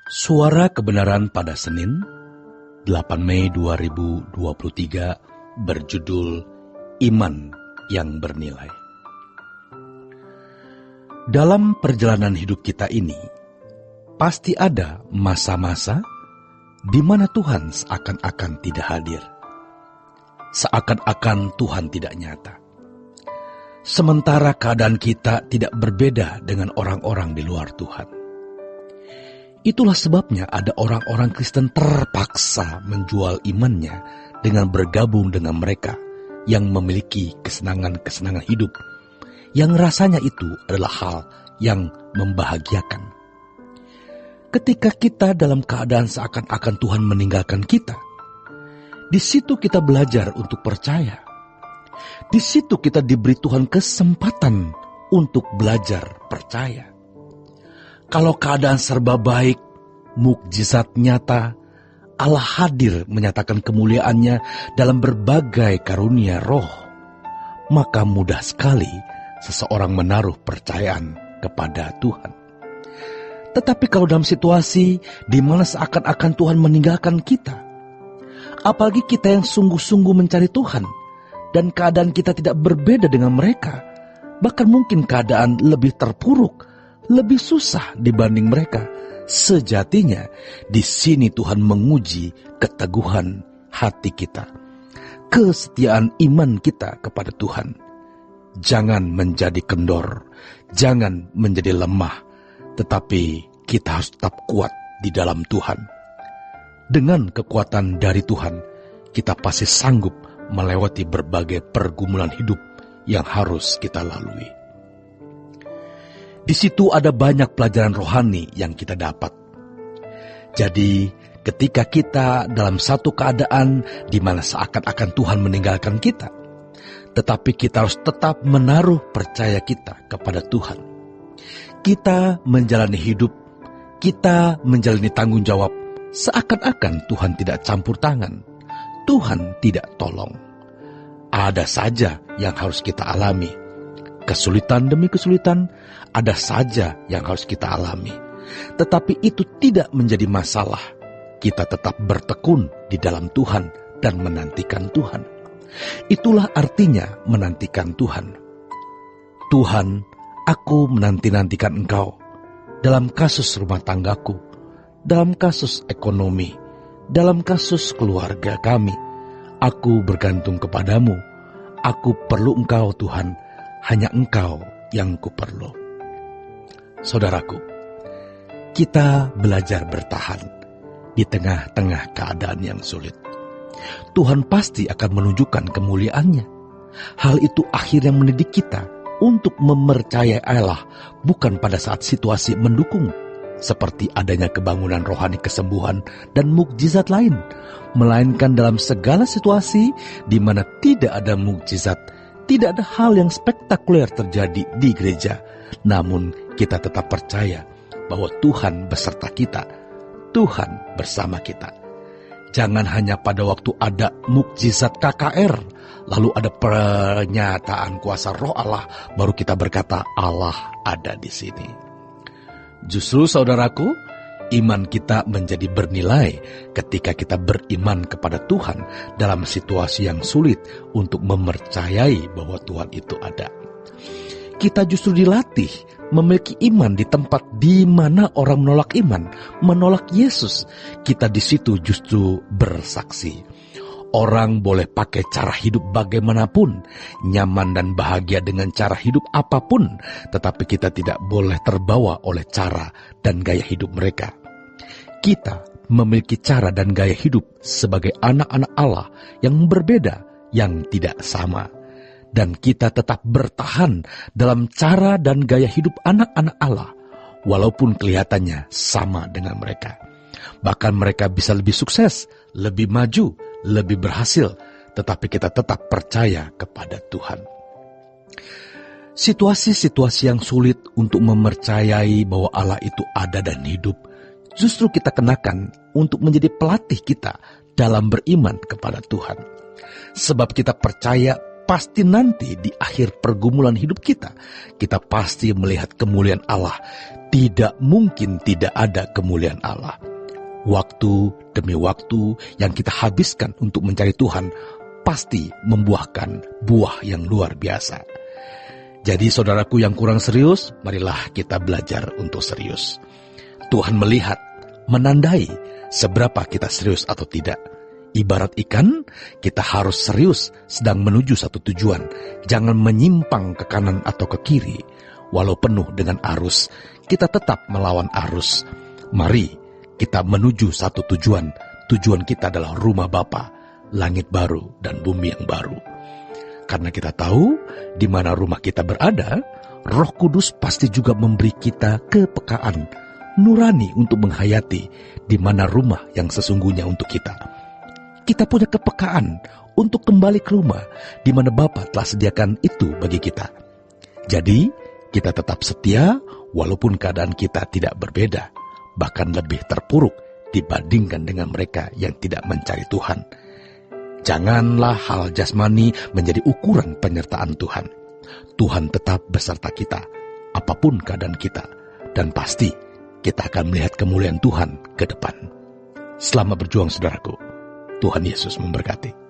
Suara Kebenaran pada Senin, 8 Mei 2023 berjudul Iman yang Bernilai. Dalam perjalanan hidup kita ini, pasti ada masa-masa di mana Tuhan seakan-akan tidak hadir. Seakan-akan Tuhan tidak nyata. Sementara keadaan kita tidak berbeda dengan orang-orang di luar Tuhan. Itulah sebabnya ada orang-orang Kristen terpaksa menjual imannya dengan bergabung dengan mereka yang memiliki kesenangan-kesenangan hidup, yang rasanya itu adalah hal yang membahagiakan. Ketika kita dalam keadaan seakan-akan Tuhan meninggalkan kita, di situ kita belajar untuk percaya. Di situ kita diberi Tuhan kesempatan untuk belajar percaya. Kalau keadaan serba baik, mukjizat nyata, Allah hadir menyatakan kemuliaannya dalam berbagai karunia roh, maka mudah sekali seseorang menaruh percayaan kepada Tuhan. Tetapi kalau dalam situasi di mana seakan-akan Tuhan meninggalkan kita, apalagi kita yang sungguh-sungguh mencari Tuhan, dan keadaan kita tidak berbeda dengan mereka, bahkan mungkin keadaan lebih terpuruk, lebih susah dibanding mereka. Sejatinya di sini Tuhan menguji keteguhan hati kita, kesetiaan iman kita kepada Tuhan. Jangan menjadi kendor, jangan menjadi lemah, tetapi kita harus tetap kuat di dalam Tuhan. Dengan kekuatan dari Tuhan, kita pasti sanggup melewati berbagai pergumulan hidup yang harus kita lalui. Di situ ada banyak pelajaran rohani yang kita dapat. Jadi, ketika kita dalam satu keadaan di mana seakan-akan Tuhan meninggalkan kita, tetapi kita harus tetap menaruh percaya kita kepada Tuhan. Kita menjalani hidup, kita menjalani tanggung jawab, seakan-akan Tuhan tidak campur tangan, Tuhan tidak tolong. Ada saja yang harus kita alami. Kesulitan demi kesulitan, ada saja yang harus kita alami. Tetapi itu tidak menjadi masalah. Kita tetap bertekun di dalam Tuhan dan menantikan Tuhan. Itulah artinya menantikan Tuhan. Tuhan, aku menanti-nantikan Engkau dalam kasus rumah tanggaku, dalam kasus ekonomi, dalam kasus keluarga kami. Aku bergantung kepadamu. Aku perlu Engkau, Tuhan. Hanya Engkau yang kuperlu. Saudaraku, kita belajar bertahan di tengah-tengah keadaan yang sulit. Tuhan pasti akan menunjukkan kemuliaannya. Hal itu akhirnya mendidik kita untuk mempercayai Allah bukan pada saat situasi mendukung, seperti adanya kebangunan rohani, kesembuhan, dan mukjizat lain, melainkan dalam segala situasi di mana tidak ada mukjizat, tidak ada hal yang spektakuler terjadi di gereja, namun kita tetap percaya bahwa Tuhan beserta kita, Tuhan bersama kita. Jangan hanya pada waktu ada mukjizat KKR, lalu ada pernyataan kuasa roh Allah, baru kita berkata Allah ada di sini. Justru saudaraku, iman kita menjadi bernilai ketika kita beriman kepada Tuhan dalam situasi yang sulit untuk mempercayai bahwa Tuhan itu ada. Kita justru dilatih memiliki iman di tempat di mana orang menolak iman, menolak Yesus. Kita di situ justru bersaksi. Orang boleh pakai cara hidup bagaimanapun, nyaman dan bahagia dengan cara hidup apapun, tetapi kita tidak boleh terbawa oleh cara dan gaya hidup mereka. Kita memiliki cara dan gaya hidup sebagai anak-anak Allah yang berbeda, yang tidak sama. Dan kita tetap bertahan dalam cara dan gaya hidup anak-anak Allah, walaupun kelihatannya sama dengan mereka. Bahkan mereka bisa lebih sukses, lebih maju, lebih berhasil, tetapi kita tetap percaya kepada Tuhan. Situasi-situasi yang sulit untuk mempercayai bahwa Allah itu ada dan hidup, justru kita kenakan untuk menjadi pelatih kita dalam beriman kepada Tuhan. Sebab kita percaya pasti nanti di akhir pergumulan hidup kita pasti melihat kemuliaan Allah. Tidak mungkin tidak ada kemuliaan Allah. Waktu demi waktu yang kita habiskan untuk mencari Tuhan pasti membuahkan buah yang luar biasa. Jadi saudaraku yang kurang serius, marilah kita belajar untuk serius. Tuhan melihat, menandai seberapa kita serius atau tidak. Ibarat ikan, kita harus serius sedang menuju satu tujuan. Jangan menyimpang ke kanan atau ke kiri. Walau penuh dengan arus, kita tetap melawan arus. Mari kita menuju satu tujuan. Tujuan kita adalah rumah Bapa, langit baru dan bumi yang baru. Karena kita tahu di mana rumah kita berada, Roh Kudus pasti juga memberi kita kepekaan, nurani untuk menghayati di mana rumah yang sesungguhnya untuk kita. Kita punya kepekaan untuk kembali ke rumah di mana Bapa telah sediakan itu bagi kita. Jadi, kita tetap setia walaupun keadaan kita tidak berbeda, bahkan lebih terpuruk dibandingkan dengan mereka yang tidak mencari Tuhan. Janganlah hal jasmani menjadi ukuran penyertaan Tuhan. Tuhan tetap beserta kita, apapun keadaan kita, dan pasti kita akan melihat kemuliaan Tuhan ke depan. Selamat berjuang saudaraku. Tuhan Yesus memberkati.